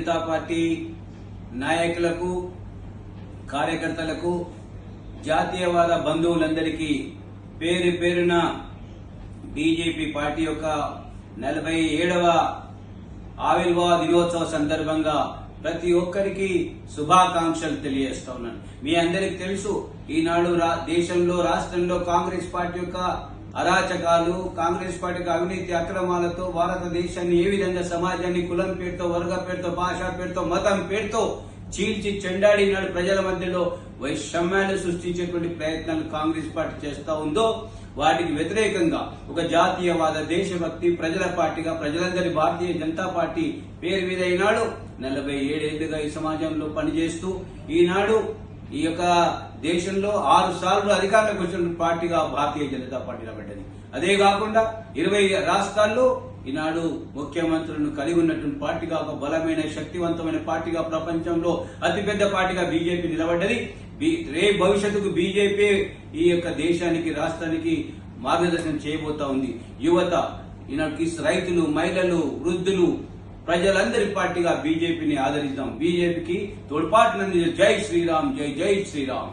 Janata party నాయకులకు, కార్యకర్తలకు, జాతీయవాద బంధువులందరికీ పేరు పేరున బీజేపీ పార్టీ యొక్క 47వ ఆవిర్భావ దినోత్సవ సందర్భంగా ప్రతి ఒక్కరికి శుభాకాంక్షలు తెలియజేస్తా ఉన్నాను. మీ అందరికి తెలుసు, ఈనాడు దేశంలో, రాష్ట్రంలో కాంగ్రెస్ పార్టీ యొక్క అరాచకాలు, కాంగ్రెస్ పార్టీ అవినీతి అక్రమాలతో భారతదేశాన్ని ఏ విధంగా సమాజాన్ని కులం పేరుతో, వర్గ పేరుతో, భాషా పేరుతో, మతం పేరుతో చీల్చి చెండాడినాడు ప్రజల మధ్యలో వైషమ్యాలు సృష్టించేటువంటి ప్రయత్నాలు కాంగ్రెస్ పార్టీ చేస్తా ఉందో వాటికి వ్యతిరేకంగా ఒక జాతీయవాద, దేశభక్తి, ప్రజల పార్టీగా ప్రజలందరి భారతీయ జనతా పార్టీ పేరు మీద ఈనాడు 47 ఏళ్లుగా ఈ సమాజంలో పనిచేస్తూ ఈనాడు ఈ యొక్క దేశంలో 6 సార్లు అధికారంలోకి వచ్చిన పార్టీగా భారతీయ జనతా పార్టీ నిలబడ్డది. అదే కాకుండా 20 రాష్ట్రాల్లో ఈనాడు ముఖ్యమంత్రులను కలిగి ఉన్నటువంటి పార్టీగా, ఒక బలమైన శక్తివంతమైన పార్టీగా, ప్రపంచంలో అతిపెద్ద పార్టీగా బీజేపీ నిలబడ్డది. రేపు భవిష్యత్తుకు బీజేపీ ఈ యొక్క దేశానికి, రాష్ట్రానికి మార్గదర్శనం చేయబోతా ఉంది. యువత, ఈనాటికి రైతులు, మహిళలు, వృద్ధులు, ప్రజలందరి పార్టీగా బీజేపీని ఆదరిద్దాం. బీజేపీకి తోడ్పాటునంది. జై శ్రీరామ్, జై జై శ్రీరామ్.